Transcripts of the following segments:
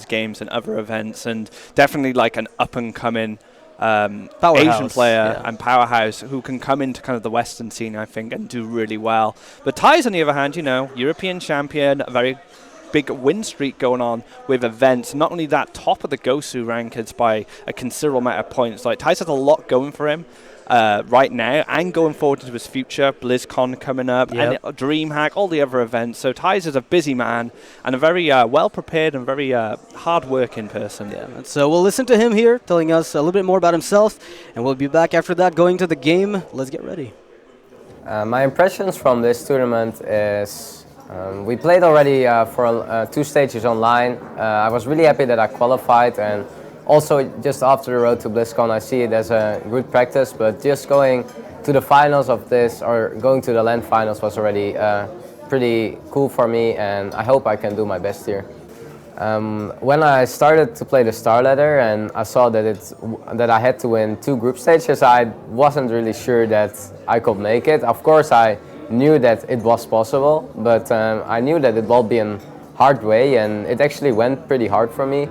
games and other events, and definitely like an up-and-coming Asian player and powerhouse who can come into kind of the Western scene, I think, and do really well. But Thijs, on the other hand, you know, European champion, a very big win streak going on with events. Not only that, top of the Gosu rankings by a considerable amount of points. Like, Thijs has a lot going for him right now and going forward into his future. BlizzCon coming up, and DreamHack, all the other events. So Thijs is a busy man and a very well-prepared and very hard-working person. Yeah, and so we'll listen to him here, telling us a little bit more about himself, and we'll be back after that going to the game. Let's get ready. My impressions from this tournament is we played already for 2 stages online. I was really happy that I qualified, and also just after the road to BlizzCon I see it as a good practice, but just going to the finals of this, or going to the LAN finals, was already pretty cool for me, and I hope I can do my best here. When I started to play the StarLadder and I saw that I had to win 2 group stages, I wasn't really sure that I could make it. Of course I knew that it was possible, but I knew that it would be a hard way, and it actually went pretty hard for me.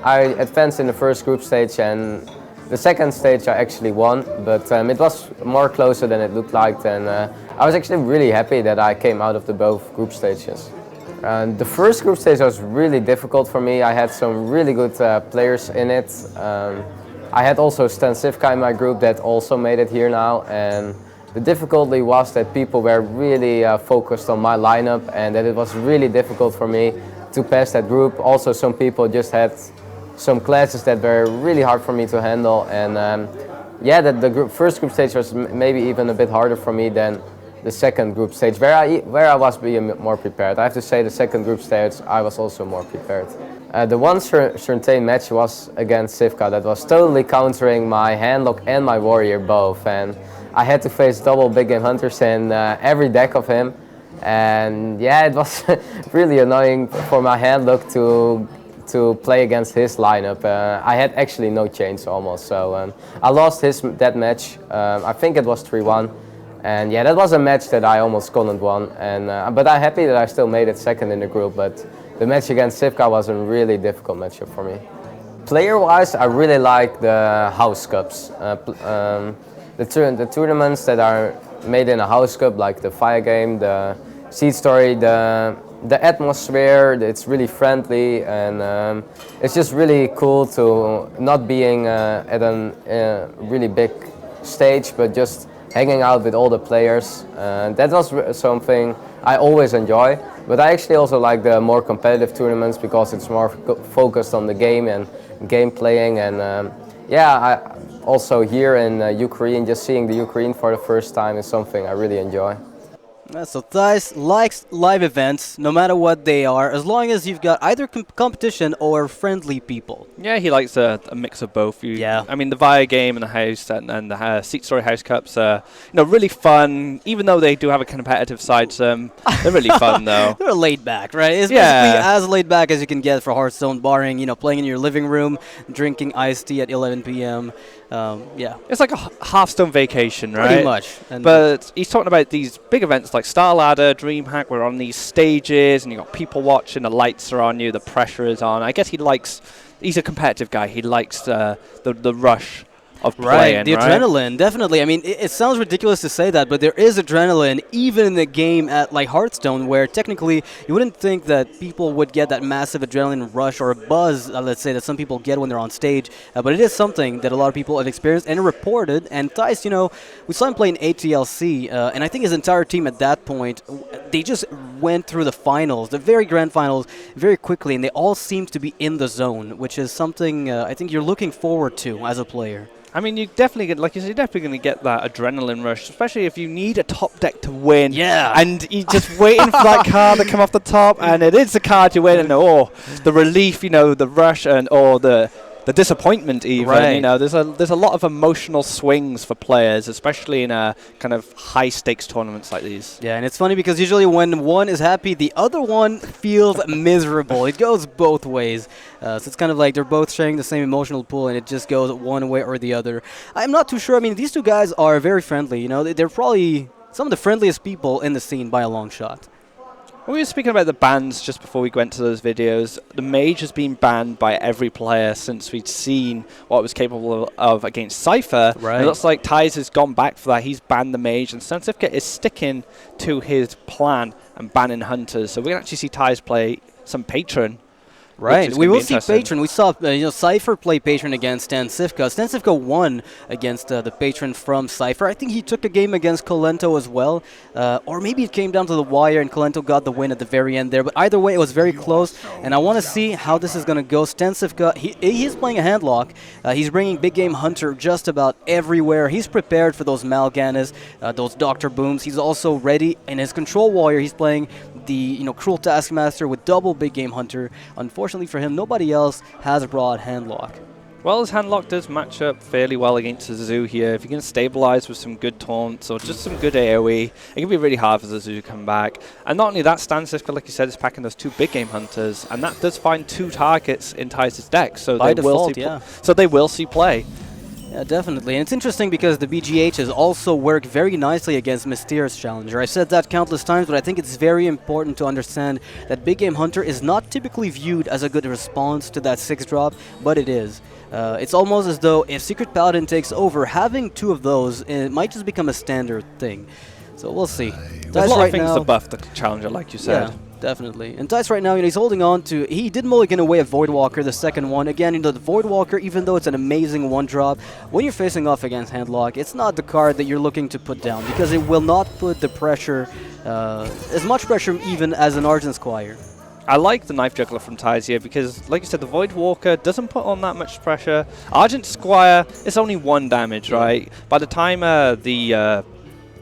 I advanced in the first group stage, and the second stage I actually won, but it was more closer than it looked like, and I was actually really happy that I came out of the both group stages. The first group stage was really difficult for me. I had some really good players in it. I had also StanCifka in my group that also made it here now, and the difficulty was that people were really focused on my lineup, and that it was really difficult for me to pass that group. Also, some people just had some classes that were really hard for me to handle, and yeah, the first group stage was maybe even a bit harder for me than the second group stage, where I was being more prepared. I have to say the second group stage I was also more prepared. The one certain match was against Cifka that was totally countering my handlock and my warrior both, and I had to face double big game hunters in every deck of him, and yeah, it was really annoying for my handlock to play against his lineup. I had actually no chains almost, so I lost that match. I think it was 3-1, and yeah, that was a match that I almost couldn't won. And but I'm happy that I still made it second in the group. But the match against Cifka was a really difficult matchup for me. Player-wise, I really like the house cups. The tournaments that are made in a house cup, like the Fire Game, the Seed Story, the atmosphere, it's really friendly, and it's just really cool to not being at a really big stage, but just hanging out with all the players. That was something I always enjoy, but I actually also like the more competitive tournaments because it's more focused on the game and game playing, and yeah, also here in Ukraine, just seeing the Ukraine for the first time is something I really enjoy. So Thijs likes live events, no matter what they are, as long as you've got either competition or friendly people. Yeah, he likes a mix of both. Yeah. I mean, the Via Game and the House and the Seat Story House Cups are, really fun. Even though they do have a competitive side to them, they're really fun though. They're laid back, right? It's basically as laid back as you can get for Hearthstone, barring playing in your living room, drinking iced tea at 11 p.m. Yeah. It's like a Hearthstone vacation, right? Pretty much. And but he's talking about these big events like StarLadder, DreamHack. We're on these stages, and you got people watching. The lights are on you. The pressure is on. I guess he's a competitive guy. He likes the rush of playing, the adrenaline, definitely. I mean, it sounds ridiculous to say that, but there is adrenaline even in the game at like Hearthstone, where technically you wouldn't think that people would get that massive adrenaline rush or a buzz, let's say, that some people get when they're on stage. But it is something that a lot of people have experienced and reported. And Thijs, we saw him play in ATLC, and I think his entire team at that point, they just went through the finals, the very grand finals, very quickly, and they all seemed to be in the zone, which is something I think you're looking forward to as a player. I mean, you definitely get, like you said, you're definitely going to get that adrenaline rush, especially if you need a top deck to win. Yeah. And you're just waiting for that card to come off the top, and it is the card you win, and the relief, the rush, and the disappointment even. Right. There's a lot of emotional swings for players, especially in a kind of high stakes tournaments like these. Yeah, and it's funny because usually when one is happy, the other one feels miserable. It goes both ways. So it's kind of like they're both sharing the same emotional pool, and it just goes one way or the other. I'm not too sure. I mean, these two guys are very friendly. They're probably some of the friendliest people in the scene by a long shot. We were speaking about the bans just before we went to those videos. The Mage has been banned by every player since we'd seen what it was capable of against Cypher. Right. It looks like Thijs has gone back for that. He's banned the Mage, and StanCifka is sticking to his plan and banning Hunters. So we can actually see Thijs play some Patron. Right, we will see Patron. We saw Cypher play Patron against StanCifka. StanCifka won against the Patron from Cypher. I think he took a game against Colento as well. Or maybe it came down to the wire and Colento got the win at the very end there. But either way, it was very close. And I want to see how this is going to go. StanCifka, he's playing a handlock. He's bringing Big Game Hunter just about everywhere. He's prepared for those Mal'Ganis, those Dr. Booms. He's also ready. In his Control Warrior, he's playing the Cruel Taskmaster with double Big Game Hunter. Unfortunately for him, nobody else has brought handlock. Well, his handlock does match up fairly well against the Zoo here. If you can stabilize with some good taunts or just some good AoE, it can be really hard for the Zoo to come back. And not only that, StanCifka, like you said, is packing those 2 Big Game Hunters, and that does find 2 targets in Thijs' deck. So by they will default, yeah. So they will see play. Yeah, definitely. And it's interesting because the BGHs also work very nicely against Mysterious Challenger. I've said that countless times, but I think it's very important to understand that Big Game Hunter is not typically viewed as a good response to that 6-drop, but it is. It's almost as though if Secret Paladin takes over, having 2 of those, it might just become a standard thing. So we'll see. There's a lot of things to buff the Challenger, like you said. Yeah. Definitely. And Thijs right now, he's holding on to... He did mulligan away a Voidwalker, the second one. Again, the Voidwalker, even though it's an amazing 1-drop, when you're facing off against handlock, it's not the card that you're looking to put down, because it will not put the pressure, as much pressure even as an Argent Squire. I like the Knife Juggler from Thijs here because, like you said, the Voidwalker doesn't put on that much pressure. Argent Squire, it's only 1 damage, right? By the time the...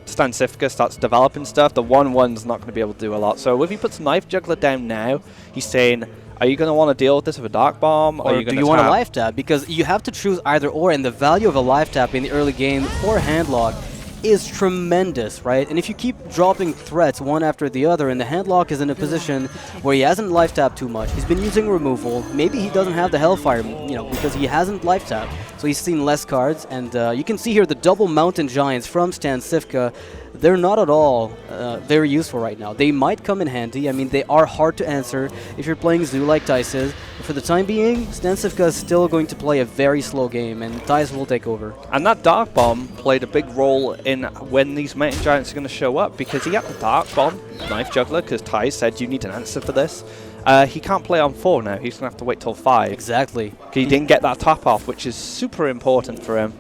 StanCifka starts developing stuff, the 1/1's not going to be able to do a lot. So if he puts Knife Juggler down now, he's saying, are you going to want to deal with this with a Dark Bomb? Or do you want a life tap? Because you have to choose either or, and the value of a life tap in the early game for handlock is tremendous, right? And if you keep dropping threats one after the other, and the handlock is in a position where he hasn't life tapped too much, he's been using removal, maybe he doesn't have the Hellfire, because he hasn't life tapped, so he's seen less cards, and you can see here the double Mountain Giants from StanCifka. They're not at all very useful right now. They might come in handy. I mean, they are hard to answer if you're playing Zoo like Thijs is. But for the time being, StanCifka is still going to play a very slow game, and Thijs will take over. And that Dark Bomb played a big role in when these Mountain Giants are going to show up, because he had the Dark Bomb, Knife Juggler, because Thijs said you need an answer for this. He can't play on 4 now. He's going to have to wait till 5. Exactly. He didn't get that top off, which is super important for him.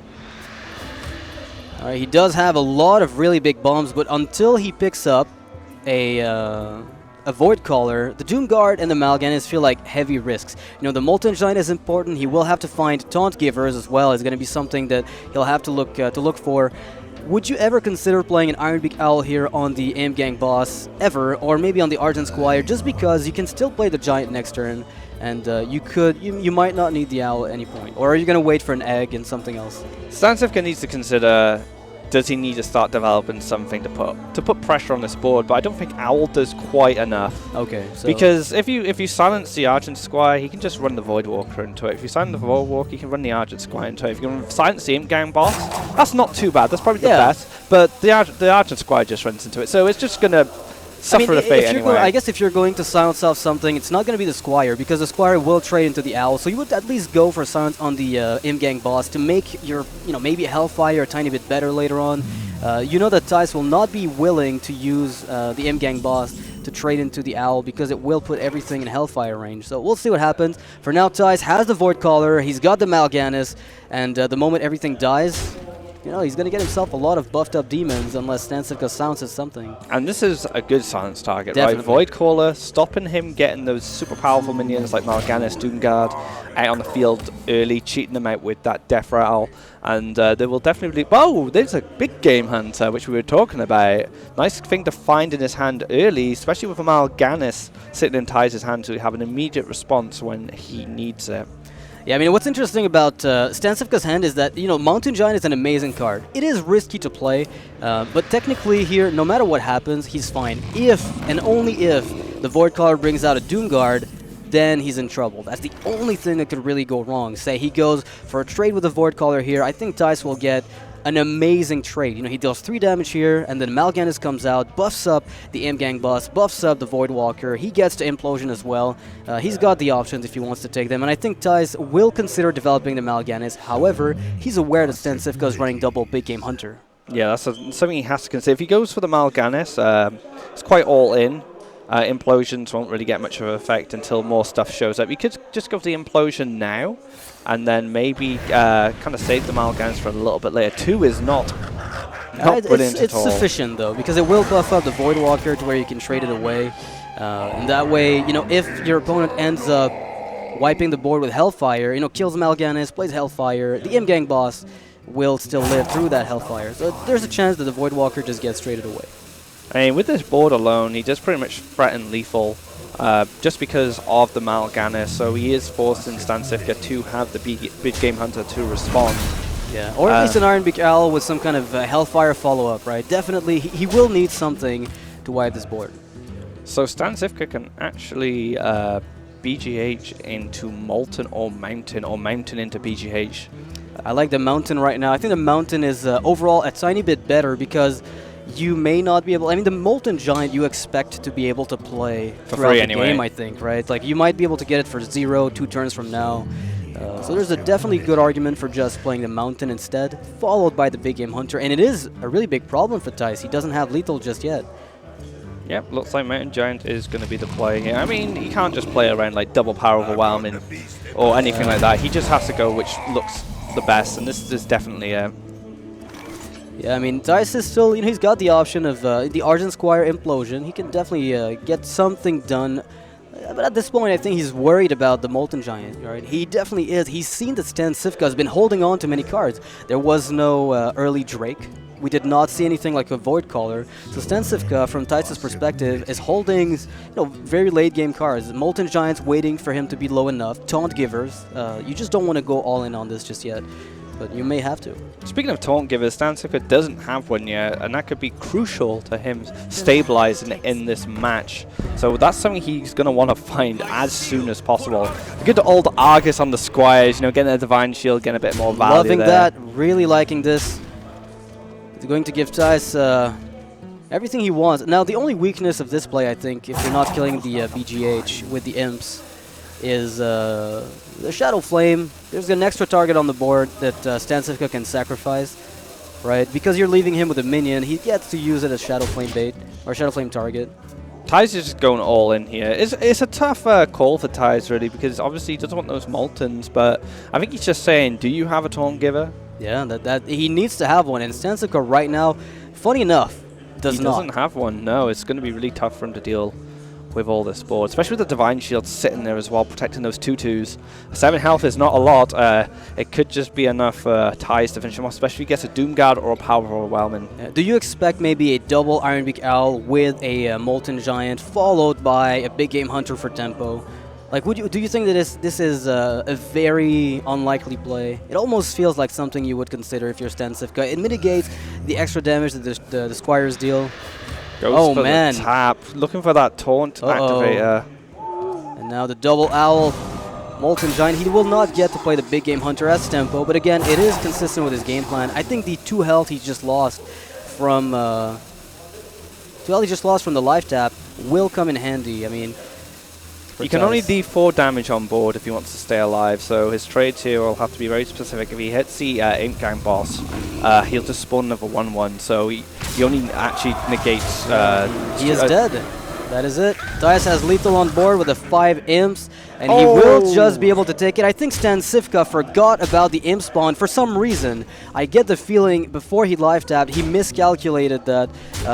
Alright, he does have a lot of really big bombs, but until he picks up a Void Caller, the Doom Guard and the Mal'Ganis feel like heavy risks. The Molten Giant is important. He will have to find Taunt Givers as well. It's going to be something that he'll have to look for. Would you ever consider playing an Ironbeak Owl here on the Aim Gang boss ever, or maybe on the Argent Squire, just because you can still play the Giant next turn, and you might not need the Owl at any point? Or are you going to wait for an egg and something else? StanCifka needs to consider, does he need to start developing something to put pressure on this board? But I don't think Owl does quite enough. Okay. So because if you silence the Argent Squire, he can just run the Voidwalker into it. If you silence the Voidwalker, you can run the Argent Squire into it. If you can silence the Imp Gang boss, that's not too bad. That's probably the best. But the Argent Squire just runs into it. So it's just going to suffer the fate anyway. I guess if you're going to silence off something, it's not going to be the Squire, because the Squire will trade into the Owl. So you would at least go for silence on the Imp Gang boss to make your, maybe Hellfire a tiny bit better later on. You know that Thijs will not be willing to use the Imp Gang boss to trade into the Owl, because it will put everything in Hellfire range. So we'll see what happens. For now, Thijs has the Void Caller, he's got the Mal'Ganis, and the moment everything dies, he's going to get himself a lot of buffed up demons unless StanCifka silences something. And this is a good silence target, Definitely. right? Void Caller, stopping him getting those super powerful minions like Mal'Ganis, Doomguard out on the field early, cheating them out with that Death Rattle. And they will definitely... Whoa, there's a Big Game Hunter, which we were talking about. Nice thing to find in his hand early, especially with a Mal'Ganis sitting in Thijs' hand to have an immediate response when he needs it. Yeah, I mean, what's interesting about StanCifka's hand is that, Mountain Giant is an amazing card. It is risky to play, but technically here, no matter what happens, he's fine. If, and only if, the Void Caller brings out a Doom Guard, then he's in trouble. That's the only thing that could really go wrong. Say he goes for a trade with the Void Caller here, I think Thijs will get an amazing trade. You know, he deals 3 damage here, and then Mal'Ganis comes out, buffs up the Imp-Gang boss, buffs up the Voidwalker. He gets to Implosion as well. He's got the options if he wants to take them, and I think Thijs will consider developing the Mal'Ganis. However, he's aware that StanCifka is running double Big Game Hunter. Yeah, that's something he has to consider. If he goes for the Mal'Ganis, it's quite all in. Implosions won't really get much of an effect until more stuff shows up. You could just go for the Implosion now, and then maybe kind of save the Mal'Ganis for a little bit later. 2 is not brilliant it's at all. sufficient, though, because it will buff up the Voidwalker to where you can trade it away. And that way, you know, if your opponent ends up wiping the board with Hellfire, you know, kills Mal'Ganis, plays Hellfire, the Imp-Gang boss will still live through that Hellfire. So there's a chance that the Voidwalker just gets traded away. I mean, with this board alone, he does pretty much threaten lethal just because of the Mal'Ganis, so he is forced in StanCifka to have the big Game Hunter to respond. Yeah, or at least an Iron Beak Owl with some kind of Hellfire follow-up, right? Definitely, he will need something to wipe this board. So StanCifka can actually BGH into Molten or Mountain into BGH. I like the Mountain right now. I think the Mountain is overall a tiny bit better because you may not be able... I mean, the Molten Giant you expect to be able to play throughout the game, I think, right? Like, you might be able to get it for 0, 2 turns from now. So there's a definitely good argument for just playing the Mountain instead, followed by the Big Game Hunter. And it is a really big problem for Thijs. He doesn't have lethal just yet. Yep, looks like Mountain Giant is going to be the play here. I mean, he can't just play around like double power overwhelming or anything like that. He just has to go which looks the best, and this is definitely a... Yeah, I mean, Thijs is still, you know, he's got the option of the Argent Squire Implosion. He can definitely get something done. But at this point, I think he's worried about the Molten Giant, right? He definitely is. He's seen that StanCifka has been holding on to many cards. There was no early Drake. We did not see anything like a Void Caller. So StanCifka, from Thijs' perspective, is holding, you know, very late game cards. Molten Giants waiting for him to be low enough. Taunt Givers. You just don't want to go all in on this just yet. But you may have to. Speaking of Taunt Givers, StanCifka doesn't have one yet, and that could be crucial to him stabilizing in this match. So that's something he's going to want to find as soon as possible. Good old Argus on the Squires, you know, getting a Divine Shield, getting a bit more value Loving there. that, really liking this. It's going to give Thijs everything he wants. Now, the only weakness of this play, I think, if you're not killing the BGH with the Imps, is the Shadow Flame. There's an extra target on the board that StanCifka can sacrifice, right? Because you're leaving him with a minion, he gets to use it as Shadow Flame bait, or Shadow Flame target. Thijs is just going all in here. It's a tough call for Thijs, really, because obviously he doesn't want those Moltens, but I think he's just saying, do you have a Taunt Giver? Yeah, that he needs to have one, and StanCifka right now, funny enough, doesn't have one, no. It's going to be really tough for him to deal with all this board, especially with the Divine Shield sitting there as well, protecting those 2/2s. 7 health is not a lot. It could just be enough Thijs to finish him off, especially if he gets a Doom Guard or a Power Overwhelming. Do you expect maybe a double Iron Beak Owl with a Molten Giant, followed by a Big Game Hunter for tempo? Like, do you think that this is a very unlikely play? It almost feels like something you would consider if you're StanCifka. It mitigates the extra damage that the Squires deal. Goes for the tap, looking for that taunt activator. And now the double owl, Molten Giant. He will not get to play the Big Game Hunter as tempo, but again, it is consistent with his game plan. I think the 2 health he just lost from the life tap will come in handy. I mean, he can only do 4 damage on board if he wants to stay alive, so his trades here will have to be very specific. If he hits the Imp-Gang boss, he'll just spawn another 1/1, so he only actually negates... he is dead. That is it. Thijs has lethal on board with the 5 Imps, and he will just be able to take it. I think StanCifka forgot about the Imp spawn for some reason. I get the feeling before he life tapped, he miscalculated that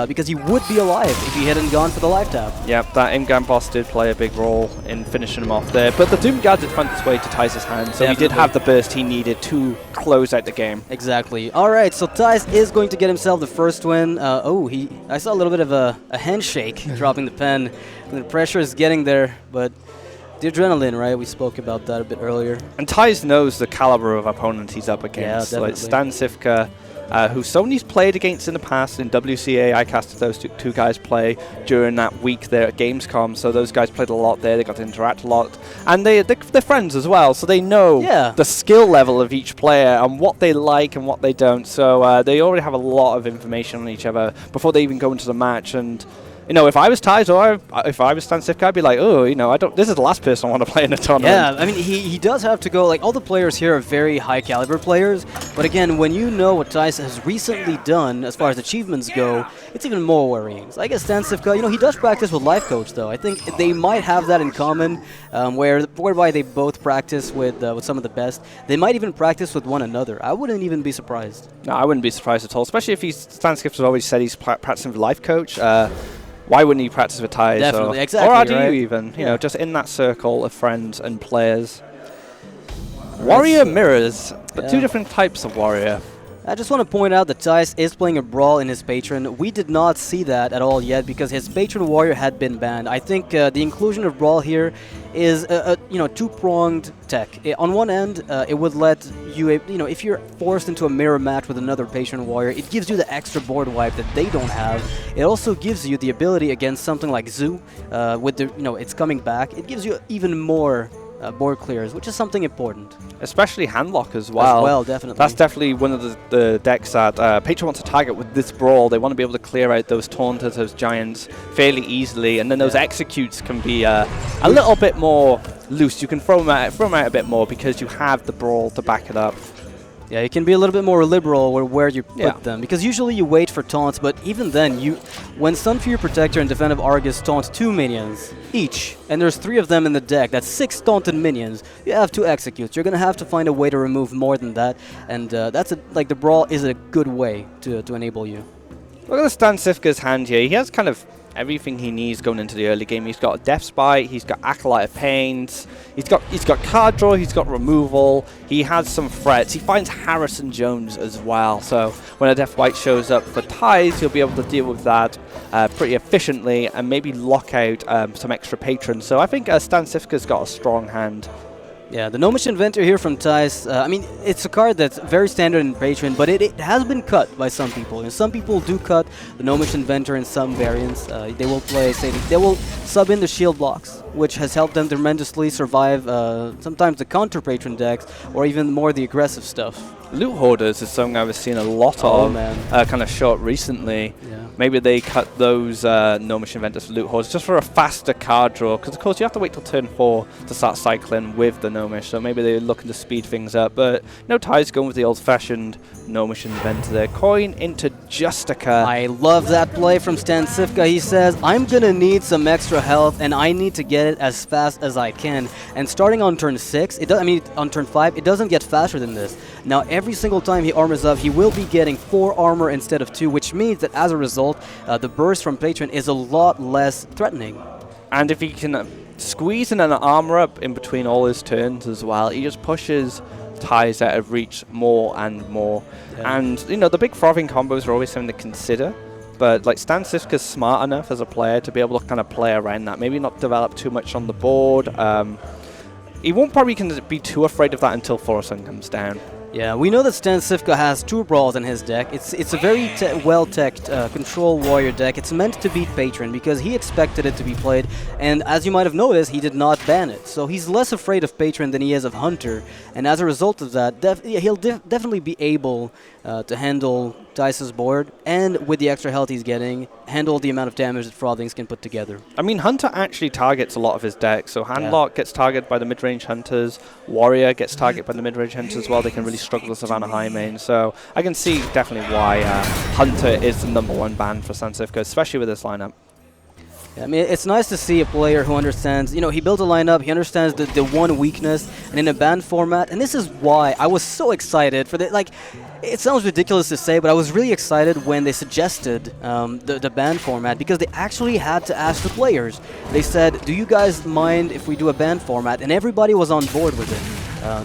because he would be alive if he hadn't gone for the life tap. Yep, that Imp-Gang boss did play a big role in finishing him off there, but the Doom Guard did find its way to Thijs' hand, so he did have the burst he needed to close out the game. Exactly. All right, so Thijs is going to get himself the first win. I saw a little bit of a handshake dropping the pen. The pressure is getting there, but The adrenaline, right? We spoke about that a bit earlier. And Thijs knows the caliber of opponent he's up against. Yeah, like StanCifka, who Sony's played against in the past. In WCA, I casted those two guys play during that week there at Gamescom, so those guys played a lot there. They got to interact a lot. And they're friends as well, so they know the skill level of each player and what they like and what they don't. So they already have a lot of information on each other before they even go into the match. And you know, if I was Thijs or if I was StanCifka, I'd be like, oh, you know, this is the last person I want to play in a tournament. Yeah, I mean, he does have to go, like, all the players here are very high caliber players, but again, when you know what Thijs has recently done as far as achievements go, it's even more worrying. So I guess StanCifka, you know, he does practice with Life Coach, though. I think they might have that in common, whereby they both practice with some of the best. They might even practice with one another. I wouldn't even be surprised. No, I wouldn't be surprised at all, especially if StanCifka's always said he's practicing with Life Coach. Why wouldn't he practice with Thijs? Definitely, exactly. Or RDU right? even, you know, just in that circle of friends and players. Warrior mirrors, but two different types of Warrior. I just want to point out that Thijs is playing a Brawl in his Patron. We did not see that at all yet because his Patron Warrior had been banned. I think the inclusion of Brawl here is a two-pronged tech. On one end, it would let you, if you're forced into a mirror match with another Patron Warrior, it gives you the extra board wipe that they don't have. It also gives you the ability against something like Zoo, with the, it's coming back. It gives you even more board clears, which is something important. Especially handlock as well. As well, definitely. That's definitely one of the decks that Patron wants to target with this Brawl. They want to be able to clear out those Taunters, those Giants fairly easily, and then those Executes can be a little bit more loose. You can throw them out a bit more because you have the Brawl to back it up. Yeah, you can be a little bit more liberal where you put them, because usually you wait for taunts, but even then, when Sunfury Protector and Defensive Argus taunt 2 minions each, and there's 3 of them in the deck, that's 6 taunted minions, you have 2 executes. You're going to have to find a way to remove more than that, and that's the Brawl is a good way to enable you. Look at the StanCifka's hand here. He has kind of everything he needs going into the early game. He's got a Death Spite, he's got Acolyte of Pains, he's got card draw, he's got removal, he has some threats. He finds Harrison Jones as well. So when a Death Spite shows up for Thijs, he'll be able to deal with that pretty efficiently and maybe lock out some extra patrons. So I think StanCifka's got a strong hand. Yeah, the Gnomish Inventor here from Thijs, I mean, it's a card that's very standard in Patron, but it has been cut by some people. And some people do cut the Gnomish Inventor in some variants. They will play, they will sub in the shield blocks, which has helped them tremendously survive sometimes the counter Patron decks, or even more the aggressive stuff. Loot Hoarders is something I've seen a lot of, kind of short recently. Yeah. Maybe they cut those Gnomish Inventors for Loot Hoarders just for a faster card draw, because of course you have to wait till turn 4 to start cycling with the Gnomish, so maybe they're looking to speed things up. But Thijs going with the old-fashioned Gnomish Inventor there. Coin into Justica. I love that play from StanCifka. He says, I'm going to need some extra health, and I need to get it as fast as I can. And starting on turn 6, on turn 5, it doesn't get faster than this. Now, every single time he armors up, he will be getting 4 armor instead of 2, which means that as a result, the burst from Patron is a lot less threatening. And if he can squeeze in an armor up in between all his turns as well, he just pushes Thijs out of reach more and more. Yeah. And, the big frothing combos are always something to consider. But like StanCifka's smart enough as a player to be able to kind of play around that. Maybe not develop too much on the board. He won't probably be too afraid of that until Thorson comes down. Yeah, we know that StanCifka has 2 Brawls in his deck. It's a very well-teched Control Warrior deck. It's meant to beat Patron because he expected it to be played, and as you might have noticed, he did not ban it. So he's less afraid of Patron than he is of Hunter, and as a result of that, he'll definitely be able to handle Thijs' board, and with the extra health he's getting, handle the amount of damage that Frothings can put together. I mean, Hunter actually targets a lot of his decks, so Handlock gets targeted by the mid-range Hunters, Warrior gets targeted by the mid-range Hunters as well. They can really struggle with Savannah High main, so I can see definitely why Hunter is the #1 ban for StanCifka, especially with this lineup. I mean, it's nice to see a player who understands, he built a lineup, he understands the one weakness, and in a ban format, and this is why I was so excited for the, it sounds ridiculous to say, but I was really excited when they suggested the ban format, because they actually had to ask the players. They said, do you guys mind if we do a ban format? And everybody was on board with it.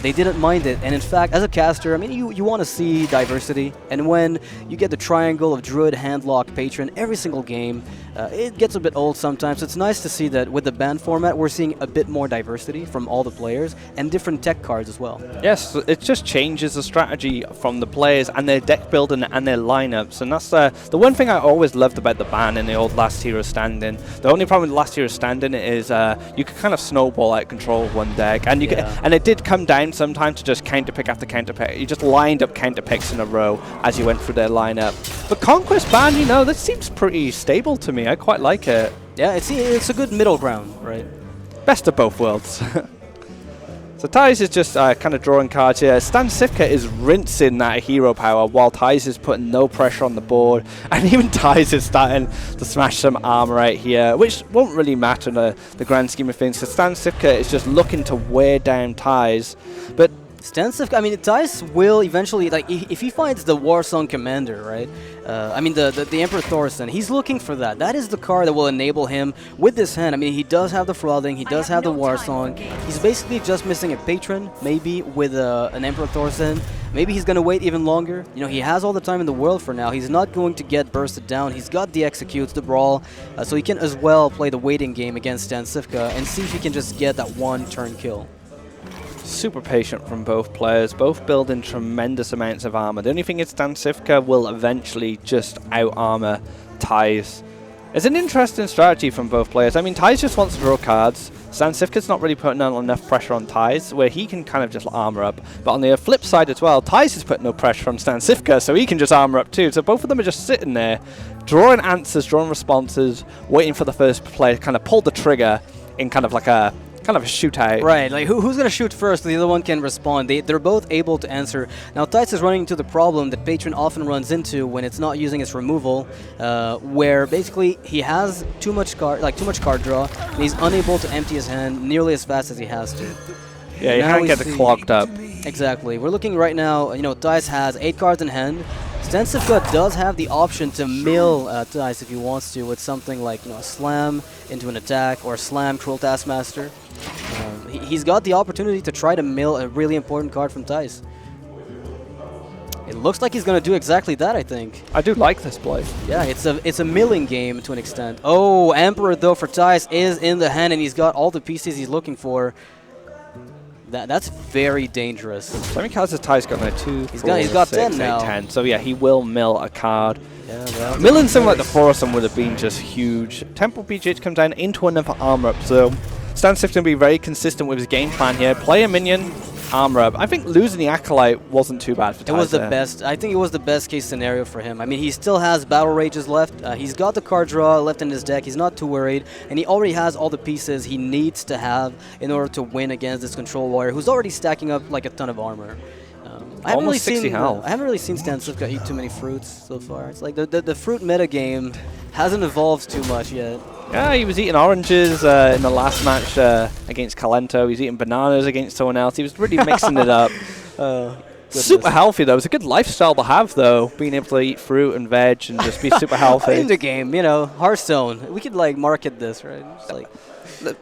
They didn't mind it, and in fact, as a caster, I mean, you want to see diversity, and when you get the triangle of Druid, Handlock, Patron every single game, it gets a bit old sometimes. It's nice to see that with the ban format, we're seeing a bit more diversity from all the players, and different tech cards as well. Yes, it just changes the strategy from the players and their deck building and their lineups, and that's the one thing I always loved about the ban in the old Last Hero Standing. The only problem with Last Hero Standing is you could kind of snowball out control of one deck, and and it did come down sometimes to just counter pick after counter pick. You just lined up counter picks in a row as you went through their lineup. But Conquest ban, you know, that seems pretty stable to me. I quite like it. Yeah, it's a good middle ground, right? Best of both worlds. So Thijs is just kind of drawing cards here. StanCifka is rinsing that hero power while Thijs is putting no pressure on the board. And even Thijs is starting to smash some armor right here, which won't really matter in the grand scheme of things. So StanCifka is just looking to wear down Thijs. But StanCifka, I mean, Thijs will eventually, like, if he finds the Warsong Commander, right? I mean, the Emperor Thorsten, he's looking for that. That is the card that will enable him with this hand. I mean, he does have the Frothing, he does have the Warsong. He's basically just missing a Patron, maybe with an Emperor Thorsten. Maybe he's going to wait even longer. You know, he has all the time in the world for now. He's not going to get bursted down. He's got the Executes, the Brawl, so he can as well play the waiting game against StanCifka and see if he can just get that one turn kill. Super patient from both players, both building tremendous amounts of armor. The only thing is StanCifka will eventually just out-armor Thijs. It's an interesting strategy from both players. I mean, Thijs just wants to draw cards. StanCifka's not really putting on enough pressure on Thijs, where he can kind of just armor up. But on the flip side as well, Thijs is putting no pressure on StanCifka, so he can just armor up too. So both of them are just sitting there, drawing answers, drawing responses, waiting for the first player to kind of pull the trigger in kind of like a shootout. Right, like who's gonna shoot first? The other one can respond. They're both able to answer. Now Thijs is running into the problem that Patron often runs into when it's not using its removal, where basically he has too much card draw, and he's unable to empty his hand nearly as fast as he has to. Yeah, you can't get it clogged up. Exactly. We're looking right now. You know, Thijs has 8 cards in hand. StanCifka does have the option to mill Thijs if he wants to with something like, you know, a slam into an attack or slam Cruel Taskmaster. He's got the opportunity to try to mill a really important card from Thijs. It looks like he's going to do exactly that, I think. I do like this play. Yeah, it's a milling game to an extent. Oh, Emperor, though, for Thijs is in the hand, and he's got all the pieces he's looking for. That's very dangerous. Let me count his Thijs got now 2, He's 4, got 6, 10 8, now. 10. So yeah, he will mill a card. Yeah, Milling something like the Forest would have been just huge. Temple BGH comes down into another armor up, so StanCifka going to be very consistent with his game plan here. Play a minion, armor up. I think losing the Acolyte wasn't too bad for Thijs. It was the best. I think it was the best case scenario for him. I mean, he still has Battle Rages left. He's got the card draw left in his deck. He's not too worried. And he already has all the pieces he needs to have in order to win against this Control Warrior, who's already stacking up like a ton of armor. I haven't really seen StanCifka eat too many fruits so far. It's like the fruit meta game hasn't evolved too much yet. Yeah, he was eating oranges in the last match against Calento. He was eating bananas against someone else. He was really mixing it up. Super healthy, though. It's a good lifestyle to have, though, being able to eat fruit and veg and just be super healthy. In the game, you know, Hearthstone. We could, like, market this, right? Just like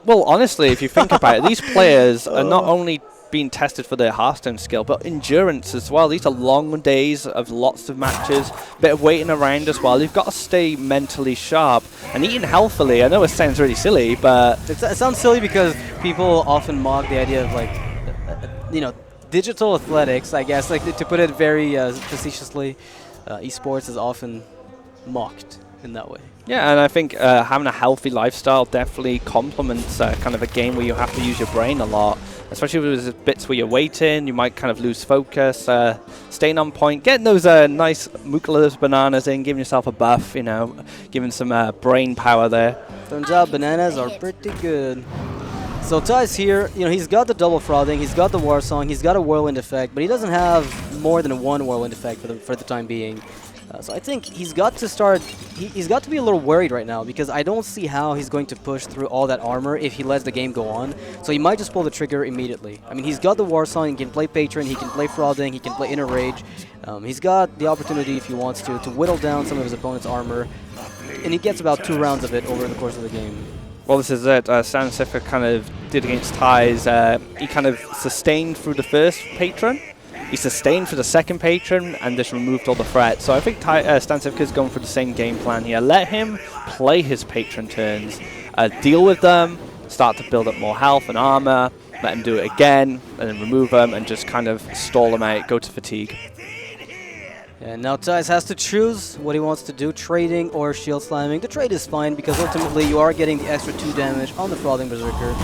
well, honestly, if you think about it, these players are not only being tested for their Hearthstone skill, but endurance as well. These are long days of lots of matches, bit of waiting around as well. You've got to stay mentally sharp and eating healthily. I know it sounds really silly, but it sounds silly because people often mock the idea of, like, you know, digital athletics, I guess. Like, to put it very facetiously, esports is often mocked in that way. Yeah, and I think having a healthy lifestyle definitely complements kind of a game where you have to use your brain a lot, especially with the bits where you're waiting, you might kind of lose focus, staying on point, getting those nice Mukla's bananas in, giving yourself a buff, you know, giving some brain power there. Turns out bananas are pretty good. So Thijs here, you know, he's got the double Frothing, he's got the Warsong, he's got a Whirlwind effect, but he doesn't have more than one Whirlwind effect for the time being. So I think he's got to start, he's got to be a little worried right now because I don't see how he's going to push through all that armor if he lets the game go on. So he might just pull the trigger immediately. I mean, he's got the Warsong, he can play Patron, he can play Frothing, he can play Inner Rage. He's got the opportunity, if he wants to whittle down some of his opponent's armor. And he gets about 2 rounds of it over the course of the game. Well, this is it. StanCifka kind of did against Thijs, he kind of sustained through the first Patron. He sustained for the second Patron and just removed all the threats. So I think StanCifka is going for the same game plan here. Let him play his Patron turns, deal with them, start to build up more health and armor, let him do it again, and then remove them and just kind of stall them out, go to fatigue. And now Thijs has to choose what he wants to do, trading or shield slamming. The trade is fine because ultimately you are getting the extra 2 damage on the Frothing Berserker.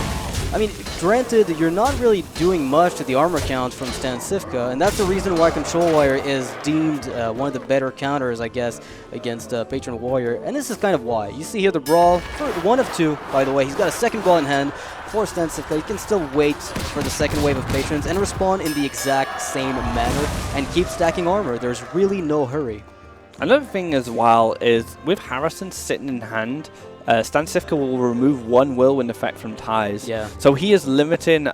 I mean, granted, you're not really doing much to the armor count from StanCifka, and that's the reason why Control Warrior is deemed one of the better counters, I guess, against Patron Warrior. And this is kind of why. You see here the Brawl, for 1 of 2, by the way. He's got a second ball in hand for StanCifka. He can still wait for the second wave of Patrons and respond in the exact same manner and keep stacking armor. There's really no hurry. Another thing as well is, with Harrison sitting in hand, StanCifka will remove 1 whirlwind effect from Thijs. Yeah. So he is limiting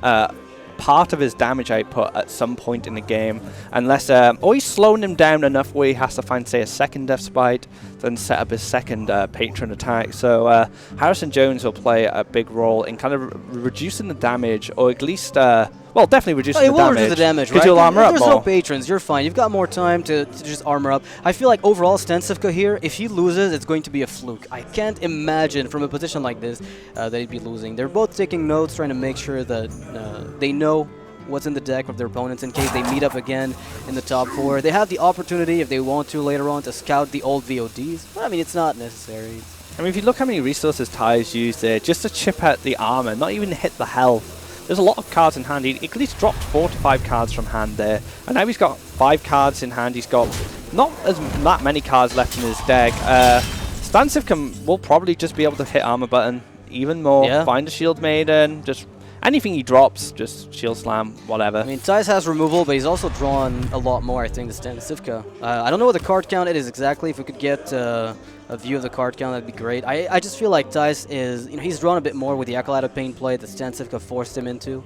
part of his damage output at some point in the game, unless or he's slowing him down enough where he has to find, say, a second Death Spite, then set up his second Patron attack. So Harrison Jones will play a big role in kind of reducing the damage, or at least, well, definitely reducing the damage. It will reduce the damage, right? Because you'll armor up There's more. no Patrons, you're fine. You've got more time to just armor up. I feel like overall StanCifka here, if he loses, it's going to be a fluke. I can't imagine from a position like this that he'd be losing. They're both taking notes, trying to make sure that they know what's in the deck of their opponents in case they meet up again in the top 4. They have the opportunity, if they want to later on, to scout the old VODs, but I mean, it's not necessary. I mean, if you look how many resources Thijs used there, just to chip out the armor, not even hit the health. There's a lot of cards in hand. He at least dropped 4 to 5 cards from hand there. And now he's got 5 cards in hand. He's got not that many cards left in his deck. StanCifka will probably just be able to hit armor button even more. Find a Shield Maiden, just anything he drops, just Shield Slam, whatever. I mean, Thijs has removal, but he's also drawn a lot more, I think, than StanCifka. I don't know what the card count it is exactly. If we could get a view of the card count, that'd be great. I just feel like Thijs is, he's drawn a bit more with the Acolyte of Pain play that StanCifka forced him into.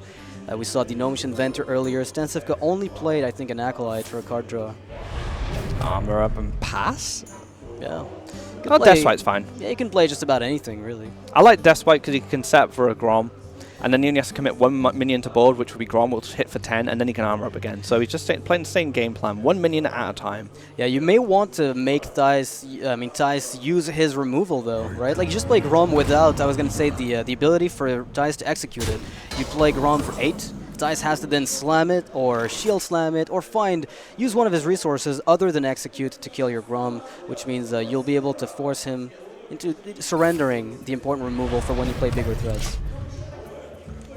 We saw the Gnomish Inventor earlier. StanCifka only played, I think, an Acolyte for a card draw. Armor up and pass? Yeah. Oh, Death Spite's fine. Yeah, you can play just about anything, really. I like Death Spite because he can set up for a Grom. And then he only has to commit 1 minion to board, which will be Grom, will hit for 10, and then he can armor up again. So he's just playing the same game plan, 1 minion at a time. Yeah, you may want to make Thijs use his removal, though, right? Like, you just play Grom without, I was going to say, the ability for Thijs to execute it. You play Grom for 8, Thijs has to then slam it, or shield slam it, or use one of his resources other than execute to kill your Grom, which means you'll be able to force him into surrendering the important removal for when you play bigger threats.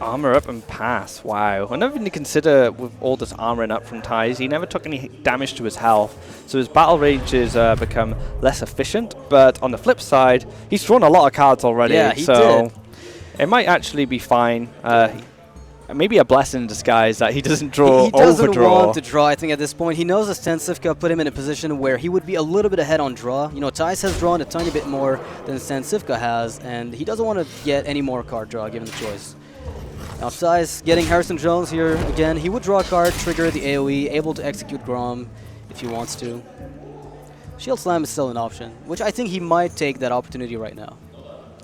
Armor up and pass, wow. Another thing to consider with all this armoring up from Thijs, he never took any damage to his health, so his battle rages become less efficient, but on the flip side, he's drawn a lot of cards already, so it might actually be fine. Maybe a blessing in disguise that he doesn't draw He doesn't want to draw, I think, at this point. He knows that StanCifka put him in a position where he would be a little bit ahead on draw. Thijs has drawn a tiny bit more than StanCifka has, and he doesn't want to get any more card draw given the choice. Now Thijs getting Harrison Jones here again. He would draw a card, trigger the AoE, able to execute Grom if he wants to. Shield Slam is still an option, which I think he might take that opportunity right now.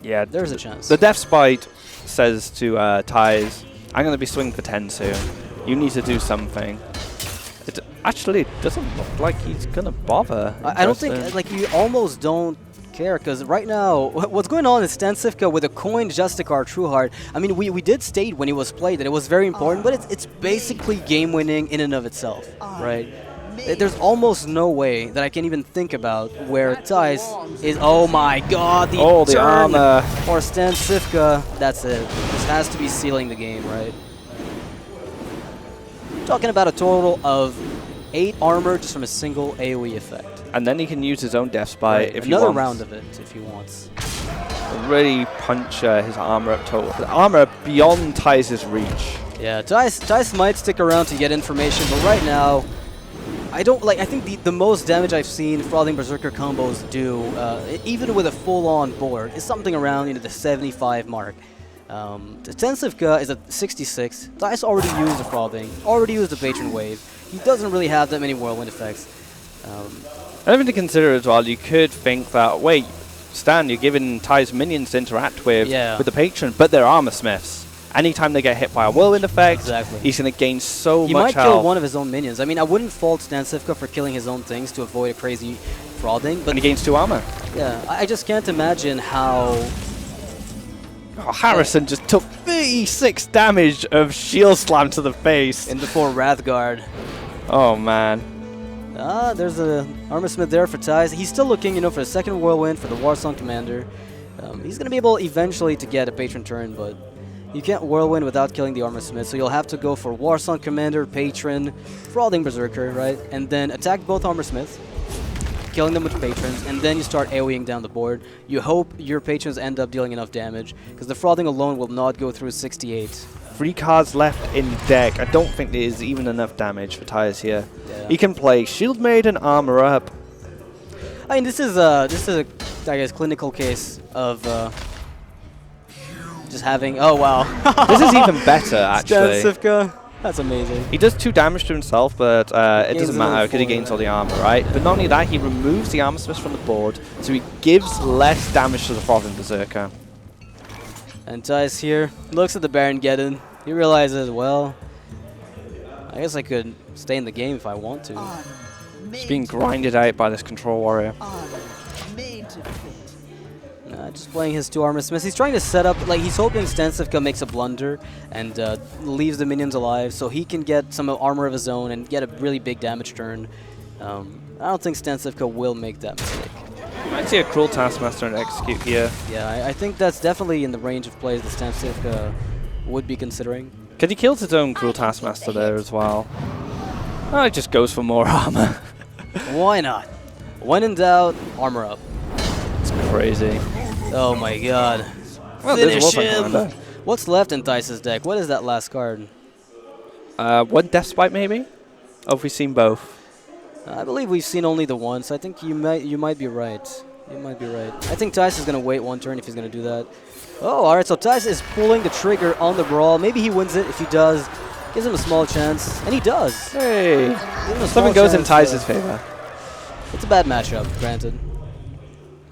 Yeah, there's a chance. The Death Spite says to Thijs, I'm going to be swinging for 10 soon. You need to do something. It actually doesn't look like he's going to bother. I don't think, like, you almost don't care, because right now, what's going on is StanCifka with a coined Justicar Trueheart. I mean, we did state when he was played that it was very important, but it's basically game-winning in and of itself, right? There's almost no way that I can even think about where Thijs is. Oh my god, the turn armor for StanCifka. That's it. This has to be sealing the game, right? Talking about a total of 8 armor just from a single AoE effect. And then he can use his own Death Spite if he wants. Another round of it if he wants. Really punch his armor up total. The armor beyond Thijs' reach. Yeah, Thijs might stick around to get information, but right now, I think the most damage I've seen Frothing Berserker combos do, even with a full-on board, is something around the 75 mark. The StanCifka is at 66. Thijs already used the Frothing, already used the Patron Wave. He doesn't really have that many whirlwind effects. Another thing to consider as well, you could think that, wait, Stan, you're giving Thijs minions to interact with the Patron, but they're armor smiths. anytime they get hit by a whirlwind effect, he's going to gain so he much health. He might kill one of his own minions. I mean, I wouldn't fault StanCifka for killing his own things to avoid a crazy frauding. But and he gains 2 armor. Yeah, I just can't imagine how... Oh, Harrison just took 36 damage of shield slam to the face. In before Wrathguard. Oh, man. There's a Armor Smith there for Thijs. He's still looking, you know, for a second Whirlwind for the Warsong Commander. He's going to be able eventually to get a Patron turn, but you can't Whirlwind without killing the Armor Smith, so you'll have to go for Warsong Commander, Patron, Frauding Berserker, right? And then attack both Armor Smiths, killing them with Patrons, and then you start AoEing down the board. You hope your Patrons end up dealing enough damage, because the Frauding alone will not go through 68. 3 cards left in deck. I don't think there is even enough damage for Thijs here. Yeah. He can play Shield Maiden, Armor Up. I mean, this is a I guess clinical case of just having. Oh wow, this is even better actually. StanCifka, that's amazing. He does 2 damage to himself, but it doesn't matter because he gains all the armor, right? But not only that, he removes the Armor Smith from the board, so he gives less damage to the Frauding Berserker. And Thijs here looks at the Baron Geddon. He realizes, well, I guess I could stay in the game if I want to. He's being grinded out by this Control Warrior. Just playing his 2 Armor Smiths. He's trying to set up, like, he's hoping StanCifka makes a blunder and leaves the minions alive so he can get some armor of his own and get a really big damage turn. I don't think StanCifka will make that mistake. You might see a Cruel Taskmaster and execute here. Yeah, I think that's definitely in the range of plays that StanCifka would be considering. Could he kill his own Cruel Taskmaster there as well? Oh, it just goes for more armor. Why not? When in doubt, armor up. It's crazy. Oh my god. Well, finish him! What's left in Thijs' deck? What is that last card? 1 Death Spite maybe? Or have we seen both? I believe we've seen only the one, so I think you might be right. You might be right. I think Thijs is going to wait 1 turn if he's going to do that. Oh, alright, so Thijs is pulling the trigger on the Brawl. Maybe he wins it. If he does, gives him a small chance. And he does. Hey! Something goes in Thijs' favor. It's a bad matchup, granted.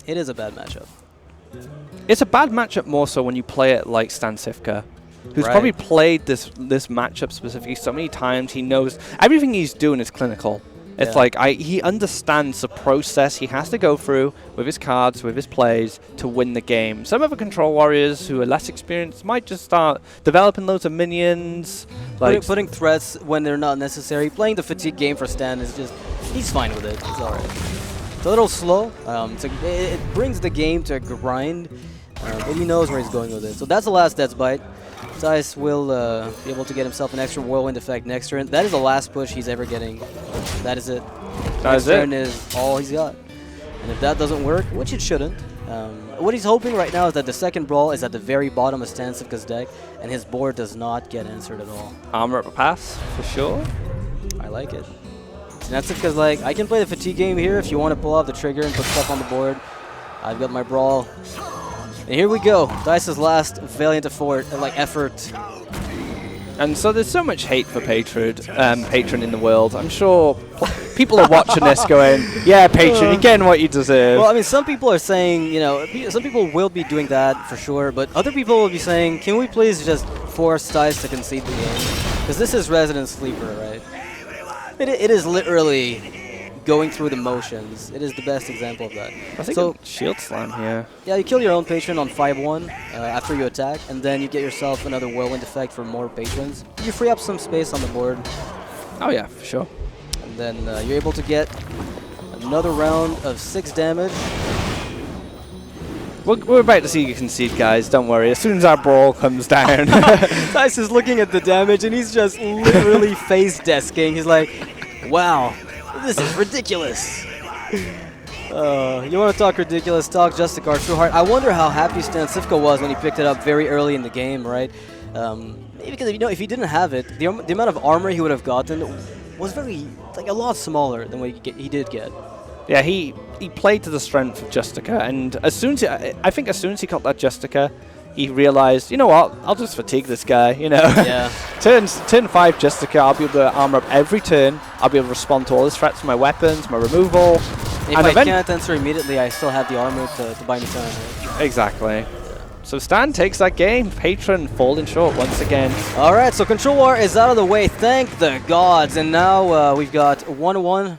It is a bad matchup. It's a bad matchup more so when you play it like StanCifka, who's probably played this matchup specifically so many times. He knows everything he's doing is clinical. It's like he understands the process he has to go through with his cards, with his plays to win the game. Some other Control Warriors who are less experienced might just start developing loads of minions, like putting threats when they're not necessary. Playing the fatigue game for Stan is just, he's fine with it. He's alright. It's a little slow. It brings the game to a grind, but he knows where he's going with it. So that's the last Death's Bite. Thijs will be able to get himself an extra Whirlwind effect next turn. That is the last push he's ever getting. That is it. Next turn is all he's got. And if that doesn't work, which it shouldn't, what he's hoping right now is that the second Brawl is at the very bottom of StanCifka's deck, and his board does not get answered at all. Armor up a pass, for sure. I like it. StanCifka's like, I can play the fatigue game here if you want to pull off the trigger and put stuff on the board. I've got my Brawl. And here we go, Thijs' last valiant effort. And so there's so much hate for Patron in the world. I'm sure people are watching this going, yeah, Patron, you're getting what you deserve. Well, I mean, some people are saying, you know, some people will be doing that for sure, but other people will be saying, can we please just force Thijs to concede the game? Because this is Resident Sleeper, right? It is literally going through the motions. It is the best example of that. I think so, Shield Slam here. Yeah, you kill your own patron on 5-1 after you attack, and then you get yourself another Whirlwind effect for more patrons. You free up some space on the board. Oh yeah, for sure. And then you're able to get another round of 6 damage. We're about to see you concede, guys. Don't worry. As soon as our Brawl comes down. Thijs is looking at the damage, and he's just literally face desking. He's like, wow. This is ridiculous. You want to talk ridiculous? Talk Justicar True Heart. I wonder how happy StanCifka was when he picked it up very early in the game, right? Maybe because, you know, if he didn't have it, the amount of armor he would have gotten was a lot smaller than what he did get. Yeah, he played to the strength of Justica, and as soon as I think as soon as he got that Justica, he realized, you know what, I'll just fatigue this guy, you know. Yeah. turn 5 Justica, I'll be able to armor up every turn. I'll be able to respond to all his threats, my weapons, my removal. If I can't answer immediately, I still have the armor to buy me time. Right? Exactly. So Stan takes that game. Patron falling short once again. All right, so Control War is out of the way. Thank the gods. And now we've got 1-1,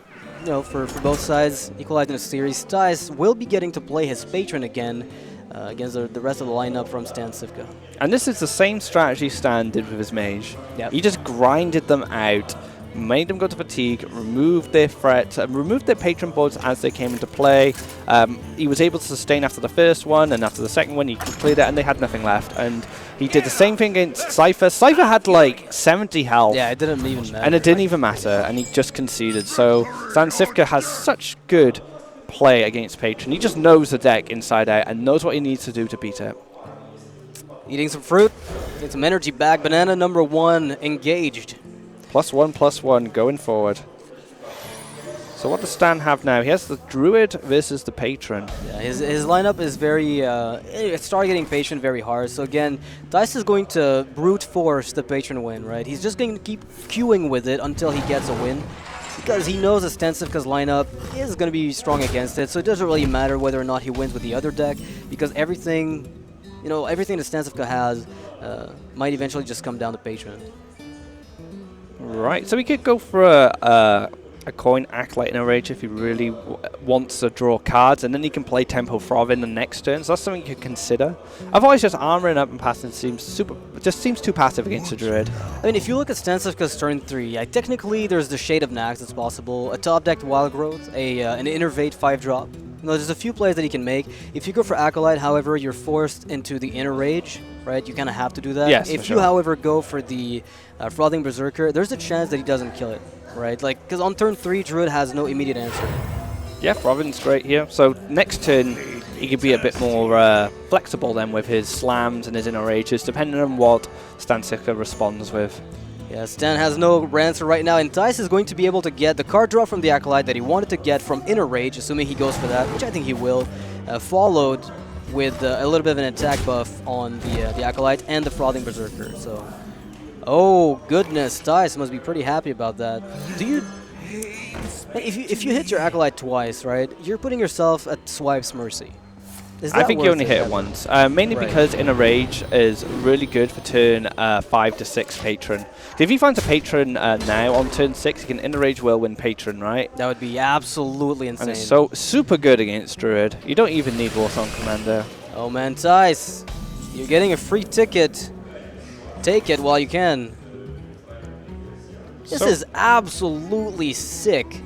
for both sides, equalized in the series. Thijs will be getting to play his Patron again against the rest of the lineup from StanCifka. And this is the same strategy Stan did with his mage. Yep. He just grinded them out, made them go to fatigue, removed their threat, removed their patron boards as they came into play. He was able to sustain after the first one, and after the second one he cleared it and they had nothing left. And he did the same thing against Cypher. Cypher had like 70 health. Yeah, it didn't even matter. And it didn't even matter, and he just conceded. So StanCifka has such good play against Patron. He just knows the deck inside out and knows what he needs to do to beat it. Eating some fruit, get some energy back. Banana number 1 engaged. +1/+1 going forward. So what does Stan have now? He has the Druid versus the Patron. Yeah, his lineup is very, it's targeting Patron very hard. So again, Thijs is going to brute force the Patron win, right? He's just going to keep queuing with it until he gets a win, because he knows that StanCifka's lineup is going to be strong against it. So it doesn't really matter whether or not he wins with the other deck, because everything that StanCifka has might eventually just come down to Patron. Right, so we could go for a coin Acolyte in a rage if he really wants to draw cards, and then he can play Tempo Frov in the next turn. So that's something you could consider. Otherwise, just armoring up and passing seems too passive against a Druid. I mean, if you look at StanCifka's turn 3, technically there's the Shade of Nax that's possible, a top-decked Wild Growth, an Innervate 5-drop. There's a few plays that he can make. If you go for Acolyte, however, you're forced into the Inner Rage, right? You kind of have to do that. Yes, if you, however, go for the Frothing Berserker, there's a chance that he doesn't kill it, right? Like, because on turn 3, Druid has no immediate answer. Yeah, Frothing's great here. So next turn, he could be a bit more flexible then with his slams and his Inner Rages, depending on what StanCifka responds with. Yeah, Stan has no answer right now, and Thijs is going to be able to get the card draw from the Acolyte that he wanted to get from Inner Rage, assuming he goes for that, which I think he will, followed with a little bit of an attack buff on the Acolyte and the Frothing Berserker. So, oh goodness, Thijs must be pretty happy about that. If you hit your Acolyte twice, right, you're putting yourself at Swipe's mercy. I think you only hit it once, mainly because Inner Rage is really good for turn 5 to 6 Patron. If he finds a Patron now on turn 6, he can Inner Rage Whirlwind Patron, right? That would be absolutely insane. And it's so super good against Druid. You don't even need Warsong Commander. Oh man, Thijs, you're getting a free ticket. Take it while you can. This is absolutely sick.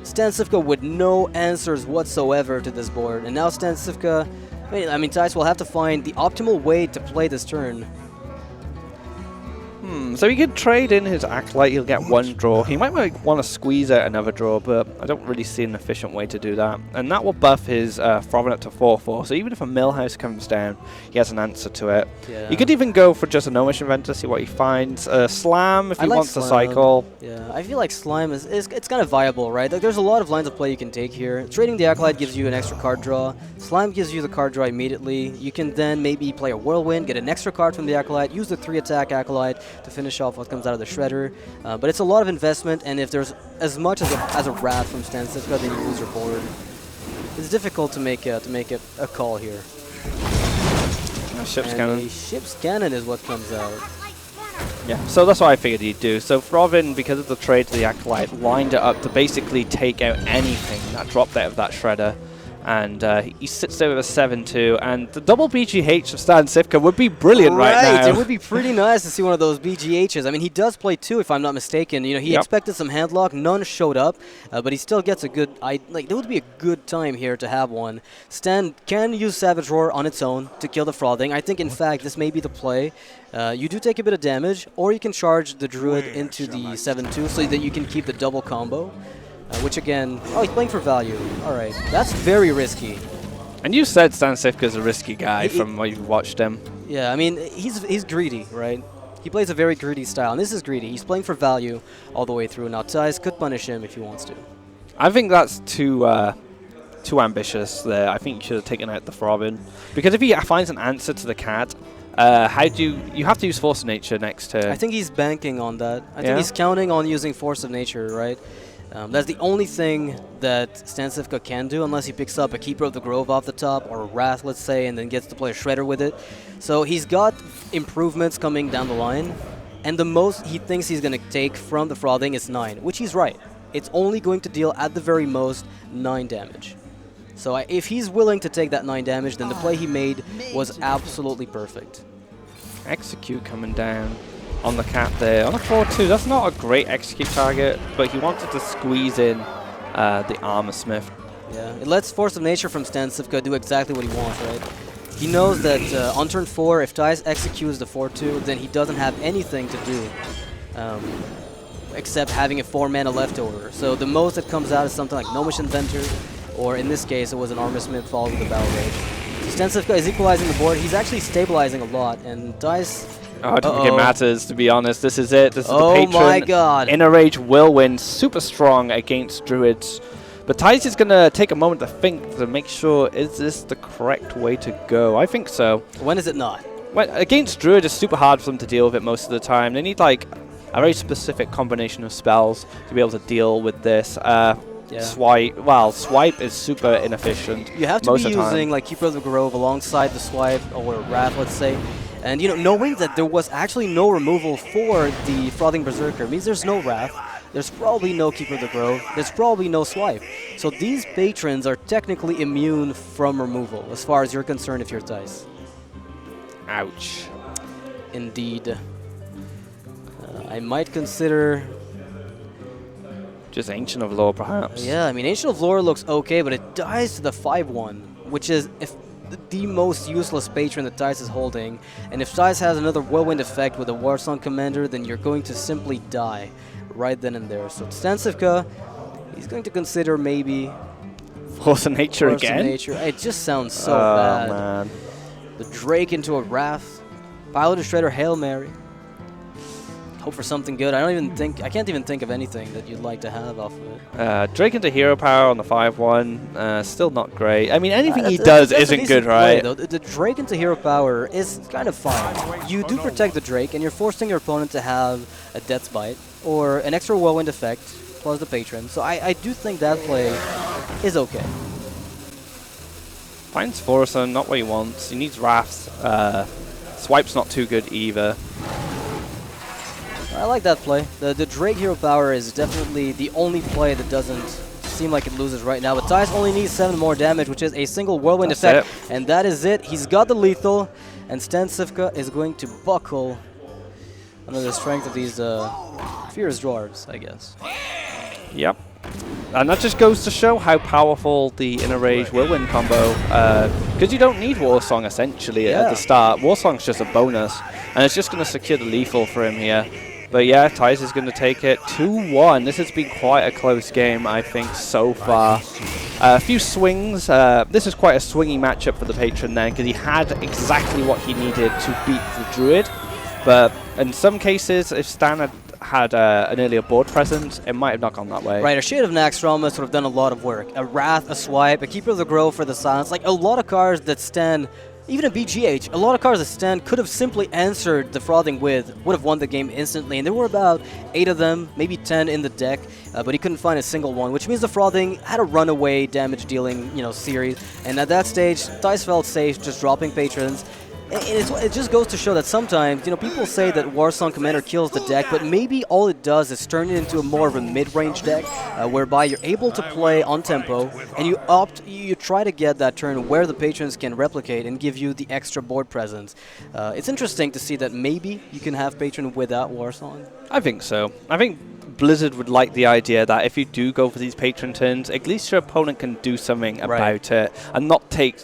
StanCifka with no answers whatsoever to this board, and now StanCifka, I mean, Thijs will have to find the optimal way to play this turn. So he could trade in his Acolyte, he'll get one draw. He might want to squeeze out another draw, but I don't really see an efficient way to do that. And that will buff his Frothing up to 4/4, so even if a Millhouse comes down, he has an answer to it. Yeah. You could even go for just a Gnomish Inventor, see what he finds. Slam if he wants to cycle. Yeah, I feel like Slime it's kind of viable, right? Like, there's a lot of lines of play you can take here. Trading the Acolyte gives you an extra card draw. Slime gives you the card draw immediately. You can then maybe play a Whirlwind, get an extra card from the Acolyte, use the 3-attack Acolyte to finish off what comes out of the Shredder. But it's a lot of investment, and if there's as much as a Wrath from StanCifka, then you lose your board. It's difficult to make a call here. Ship's Cannon. Ship's Cannon is what comes out. Yeah, so that's what I figured he'd do. So Frothing, because of the trade to the Acolyte, lined it up to basically take out anything that dropped out of that Shredder. And he sits there with a 7-2, and the double BGH of StanCifka would be brilliant right now. It would be pretty nice to see one of those BGHs. I mean, he does play 2, if I'm not mistaken. You know, he expected some handlock, none showed up, but he still gets a good. There would be a good time here to have one. Stan can use Savage Roar on its own to kill the Frothing. I think, in fact, this may be the play. You do take a bit of damage, or you can charge the Druid into the 7-2 so that you can keep the double combo. Which again, he's playing for value. All right, that's very risky. And you said StanCifka's a risky guy from what you've watched him. Yeah, I mean, he's greedy, right? He plays a very greedy style, and this is greedy. He's playing for value all the way through. Now, Thijs could punish him if he wants to. I think that's too ambitious there. I think you should have taken out the Frothing. Because if he finds an answer to the cat, you have to use Force of Nature next turn. I think he's banking on that. I think he's counting on using Force of Nature, right? That's the only thing that StanCifka can do, unless he picks up a Keeper of the Grove off the top, or a Wrath, let's say, and then gets to play a Shredder with it. So he's got improvements coming down the line, and the most he thinks he's going to take from the Frothing is 9, which he's right. It's only going to deal, at the very most, 9 damage. So if he's willing to take that 9 damage, then the play he made was absolutely perfect. Execute coming down on the cat there. On a 4-2, that's not a great execute target, but he wanted to squeeze in the Armor Smith. Yeah, it lets Force of Nature from StanCifka do exactly what he wants, right? He knows that on turn 4, if Thijs executes the 4-2, then he doesn't have anything to do except having a 4-mana leftover. So the most that comes out is something like Gnomish Inventor, or in this case, it was an Armor Smith followed with a Battle Rage. So StanCifka is equalizing the board. He's actually stabilizing a lot, and Thijs... Oh, I don't think it matters, to be honest. This is it. This is the Patron. Oh my god. Inner Rage will win. Super strong against Druids. But Thijs is going to take a moment to think to make sure, is this the correct way to go? I think so. When is it not? Well, against Druid, it's super hard for them to deal with it most of the time. They need like a very specific combination of spells to be able to deal with this. Swipe. Well, Swipe is super inefficient. You have to be using like Keeper of the Grove alongside the Swipe or Wrath, let's say. And, you know, knowing that there was actually no removal for the Frothing Berserker means there's no Wrath, there's probably no Keeper of the Grove, there's probably no Swipe. So these patrons are technically immune from removal, as far as you're concerned if you're Thijs. Ouch. Indeed. I might consider... just Ancient of Lore, perhaps. Yeah, I mean, Ancient of Lore looks okay, but it dies to the 5-1, which is... the most useless patron that Thijs is holding, and if Thijs has another Whirlwind effect with a Warsong Commander, then you're going to simply die right then and there. So StanCifka, he's going to consider maybe Force of Nature again? Nature. It just sounds so bad. Man. The Drake into a Wrath, Paladin Shredder Hail Mary. Hope for something good. I can't even think of anything that you'd like to have off of it. Drake into Hero Power on the 5-1, still not great. I mean, anything he does isn't good, right? Play, the Drake into Hero Power is kind of fine. You do protect the Drake, and you're forcing your opponent to have a Death's Bite, or an extra Whirlwind effect, plus the Patron. So I do think that play is okay. Finds Forson, not what he wants. He needs Wraths. Swipe's not too good either. I like that play. The Drake Hero Power is definitely the only play that doesn't seem like it loses right now. But Thijs only needs 7 more damage, which is a single Whirlwind effect. And that is it. He's got the lethal, and StanCifka is going to buckle under the strength of these fierce dwarves, I guess. Yep. And that just goes to show how powerful the Inner Rage Whirlwind combo, because you don't need Warsong essentially at the start. Warsong's just a bonus, and it's just going to secure the lethal for him here. But yeah, Thijs is going to take it 2-1. This has been quite a close game, I think, so far. A few swings. This is quite a swingy matchup for the Patron then, because he had exactly what he needed to beat the Druid. But in some cases, if Stan had an earlier board presence, it might have not gone that way. Right, a Shade of Naxxramas would have done a lot of work. A Wrath, a Swipe, a Keeper of the Grove for the Silence. Like, a lot of cards that Stan... Even a BGH, a lot of cards that Stan could have simply answered the Frothing with, would have won the game instantly, and there were about 8 of them, maybe 10 in the deck, but he couldn't find a single one, which means the Frothing had a runaway damage-dealing, series, and at that stage, Thijs felt safe just dropping patrons. It just goes to show that sometimes, people say that Warsong Commander kills the deck, but maybe all it does is turn it into a more of a mid-range deck, whereby you're able to play on tempo, and you try to get that turn where the patrons can replicate and give you the extra board presence. It's interesting to see that maybe you can have patron without Warsong. I think so. I think Blizzard would like the idea that if you do go for these patron turns, at least your opponent can do something about it and not take,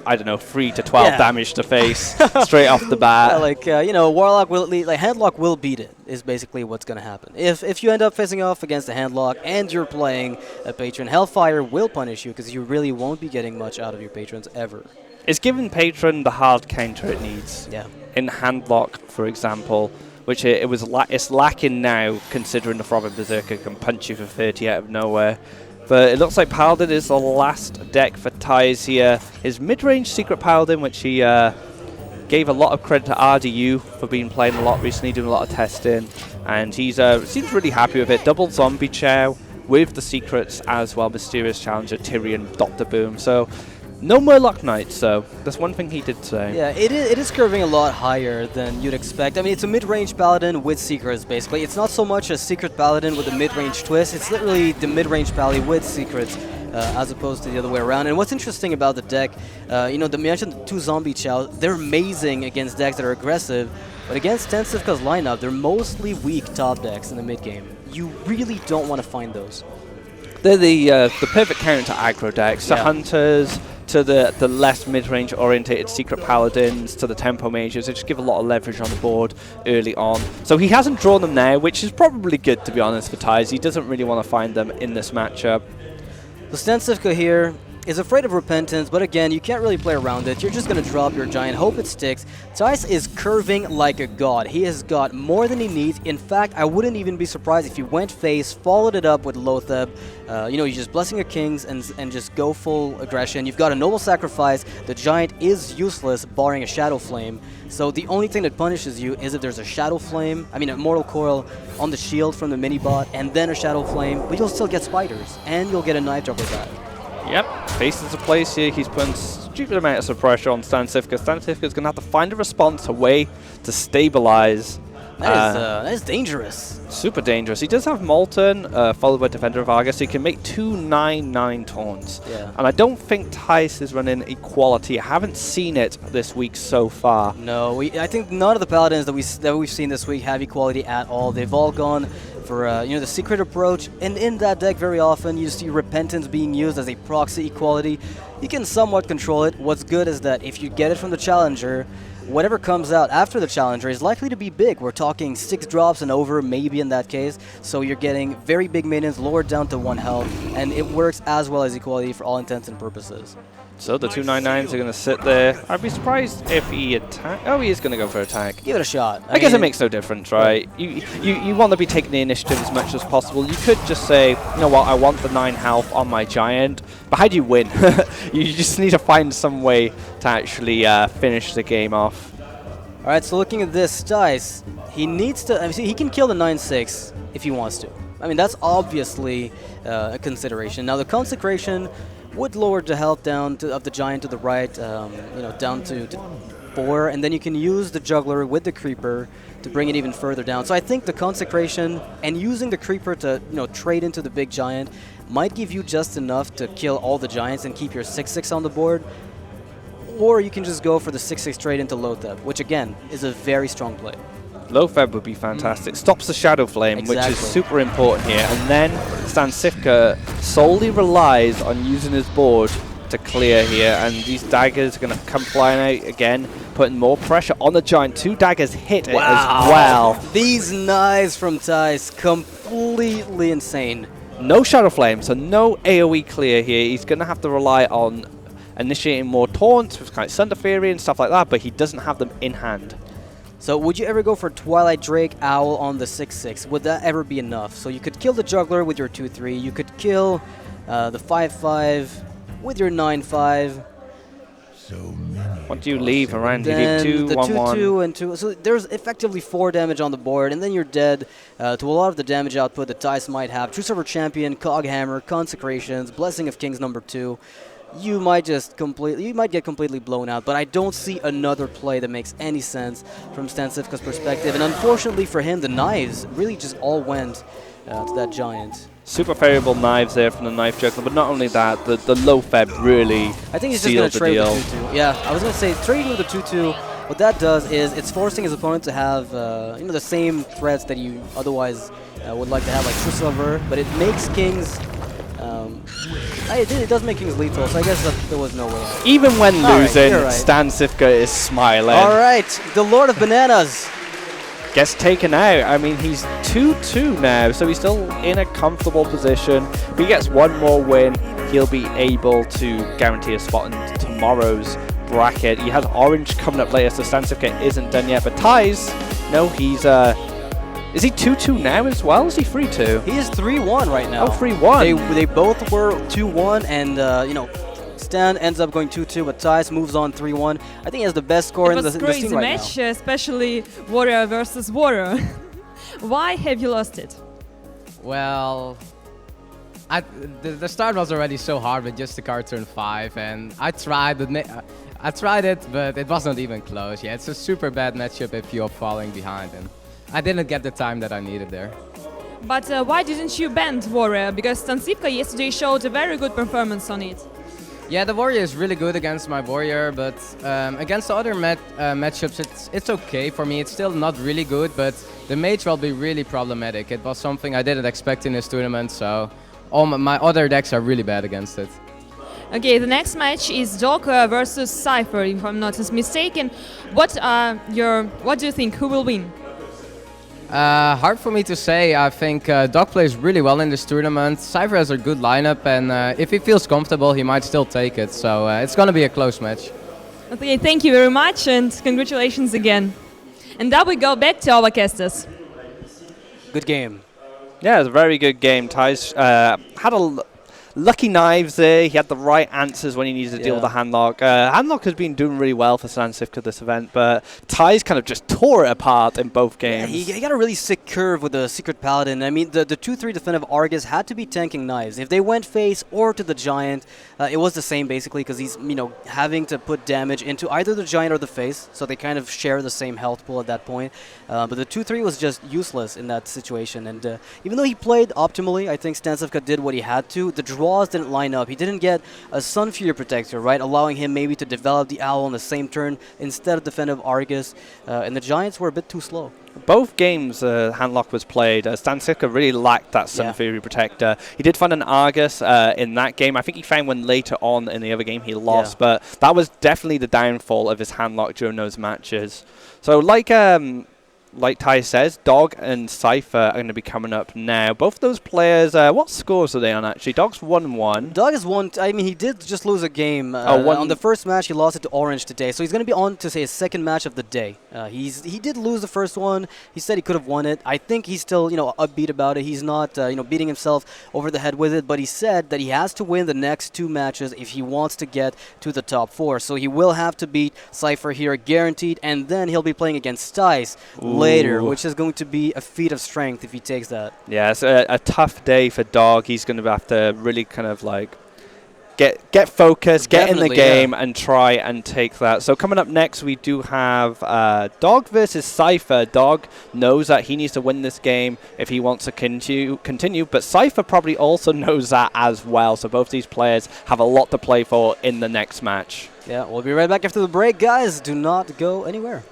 I don't know, 3 to 12 damage to face straight off the bat. Warlock will, Handlock will beat it, is basically what's going to happen. If you end up facing off against a Handlock and you're playing a patron, Hellfire will punish you because you really won't be getting much out of your patrons ever. It's giving patron the hard counter it needs. Yeah. In Handlock, for example, which it's lacking now, considering the Frothing Berserker can punch you for 30 out of nowhere. But it looks like Paladin is the last deck for Thijs here. His mid-range Secret Paladin, which he gave a lot of credit to RDU for being playing a lot recently, doing a lot of testing. And he's seems really happy with it. Double Zombie Chow, with the secrets as well, Mysterious Challenger, Tyrion, Dr. Boom. So no Murloc Knights, so that's one thing he did say. Yeah, it is curving a lot higher than you'd expect. I mean, it's a mid-range Paladin with Secrets, basically. It's not so much a Secret Paladin with a mid-range twist. It's literally the mid-range Paladin with Secrets, as opposed to the other way around. And what's interesting about the deck, you mentioned the 2 Zombie Chow. They're amazing against decks that are aggressive, but against StanCifka's lineup, they're mostly weak top decks in the mid-game. You really don't want to find those. They're the perfect counter to aggro decks, to Hunters, to the less mid-range orientated Secret Paladins, to the Tempo Mages. They just give a lot of leverage on the board early on. So he hasn't drawn them now, which is probably good, to be honest, for Thijs. He doesn't really want to find them in this matchup. So StanCifka here is afraid of Repentance, but again, you can't really play around it. You're just going to drop your Giant, hope it sticks. Thijs is curving like a god. He has got more than he needs. In fact, I wouldn't even be surprised if he went face, followed it up with Lotheb. You're just blessing your kings and just go full aggression. You've got a Noble Sacrifice. The Giant is useless, barring a Shadow Flame. So the only thing that punishes you is if there's a Shadow Flame, a Mortal Coil on the shield from the mini-bot, and then a Shadow Flame, but you'll still get Spiders, and you'll get a Knife Juggler back. Yep, faces a place here. He's putting stupid amounts of pressure on StanCifka. StanCifka's going to have to find a response, a way to stabilize. That is dangerous. Super dangerous. He does have Molten, followed by Defender of Argus, so he can make 2 9/9 taunts. Yeah. And I don't think Thijs is running Equality. I haven't seen it this week so far. No, I think none of the Paladins that we've seen this week have Equality at all. They've all gone for the secret approach, and in that deck very often you see Repentance being used as a proxy Equality. You can somewhat control it. What's good is that if you get it from the Challenger, whatever comes out after the Challenger is likely to be big. We're talking 6 drops and over, maybe in that case. So you're getting very big minions lowered down to 1 health, and it works as well as Equality for all intents and purposes. So the 2 9/9s are going to sit there. I'd be surprised if he attack. Oh, he is going to go for attack. Give it a shot. I guess it makes no difference, right? You want to be taking the initiative as much as possible. You could just say, you know what, I want the 9 health on my Giant. But how do you win? You just need to find some way to actually finish the game off. All right, so looking at this, Thijs, he needs to. He can kill the 9/6 if he wants to. That's obviously a consideration. Now the Consecration would lower the health down of the Giant to the right, down to 4, and then you can use the Juggler with the Creeper to bring it even further down. So I think the Consecration and using the Creeper to trade into the big Giant might give you just enough to kill all the Giants and keep your 6/6 on the board. Or you can just go for the 6/6 trade into Lotheb, which again is a very strong play. Lotheb would be fantastic. Stops the Shadow Flame, which is super important here. And then StanCifka solely relies on using his board to clear here. And these daggers are going to come flying out again, putting more pressure on the Giant. 2 daggers hit it as well. These knives from Thijs, completely insane. No Shadow Flame, so no AoE clear here. He's going to have to rely on initiating more taunts with kind of Sunder Fury and stuff like that, but he doesn't have them in hand. So would you ever go for Twilight Drake Owl on the 6/6? Would that ever be enough? So you could kill the Juggler with your 2/3. You could kill the 5/5 with your 9/5. What do you leave around? Then you leave 2, the 1, 2/2 and 2. So there's effectively 4 damage on the board, and then you're dead to a lot of the damage output that Thijs might have. True Server Champion, Coghammer, Consecrations, Blessing of Kings #2. You might get completely blown out, but I don't see another play that makes any sense from StanCifka's perspective. And unfortunately for him, the knives really just all went to that Giant. Super favorable knives there from the Knife Juggler, but not only that, the Lotheb really I think he's just going to trade with the 2/2. Yeah, I was going to say trading with the 2/2. What that does is it's forcing his opponent to have the same threats that you otherwise would like to have, like True Silver, but it makes Kings. It does make Kings lethal, so I guess there was no way out. Even when losing, right. StanCifka is smiling. All right, the Lord of Bananas gets taken out. He's 2-2 now, so he's still in a comfortable position. If he gets one more win, he'll be able to guarantee a spot in tomorrow's bracket. He has Orange coming up later, so StanCifka isn't done yet. But Thijs, no, he's is he 2-2 now as well? Is he 3-2? He is 3-1 right now. Oh, 3-1. They both were 2-1, and Stan ends up going 2-2, but Thijs moves on 3-1. I think he has the best score in the scene right now. It was a crazy match, especially Warrior versus Warrior. Why have you lost it? Well, The start was already so hard with just the card turn 5, and I tried it, but it was not even close. Yeah, it's a super bad matchup if you're falling behind, and I didn't get the time that I needed there. But why didn't you ban Warrior? Because StanCifka yesterday showed a very good performance on it. Yeah, the Warrior is really good against my Warrior, but against the other matchups, it's okay for me. It's still not really good, but the Mage will be really problematic. It was something I didn't expect in this tournament, so all my other decks are really bad against it. Okay, the next match is Dog versus Cypher, if I'm not mistaken. What do you think? Who will win? Hard for me to say. I think Dog plays really well in this tournament. Cypher has a good lineup, and if he feels comfortable, he might still take it. So it's going to be a close match. Okay, thank you very much, and congratulations again. And now we go back to our casters. Good game. Yeah, it was a very good game. Thijs had lucky knives there. He had the right answers when he needed to deal with the handlock. Handlock has been doing really well for StanCifka this event, but Thijs kind of just tore it apart in both games. Yeah, he got a really sick curve with the Secret Paladin. I mean, the 2-3 defensive Argus had to be tanking knives. If they went face or to the Giant, it was the same basically, because he's having to put damage into either the Giant or the face, so they kind of share the same health pool at that point. But the 2-3 was just useless in that situation, and even though he played optimally, I think StanCifka did what he had to. The draws didn't line up. He didn't get a Sun Fury Protector, right, allowing him maybe to develop the Owl on the same turn instead of defensive Argus, and the Giants were a bit too slow. Both games handlock was played. StanCifka really lacked that Sun Fury Protector. He did find an Argus in that game. I think he found one later on in the other game he lost, but that was definitely the downfall of his handlock during those matches. So like Thijs says, Dog and Cypher are going to be coming up now. Both of those players, what scores are they on actually? Dog's 1-1. Dog is I mean, he did just lose a game. On the first match, he lost it to Orange today. So he's going to be on to say his second match of the day. He did lose the first one. He said he could have won it. I think he's still, upbeat about it. He's not, beating himself over the head with it. But he said that he has to win the next 2 matches if he wants to get to the top 4. So he will have to beat Cypher here, guaranteed. And then he'll be playing against Thijs later, which is going to be a feat of strength if he takes that. Yeah, it's a tough day for Dog. He's going to have to really kind of get focused, get in the game, and try and take that. So coming up next, we do have Dog versus Cypher. Dog knows that he needs to win this game if he wants to continue, but Cypher probably also knows that as well. So both these players have a lot to play for in the next match. Yeah, we'll be right back after the break, guys. Do not go anywhere.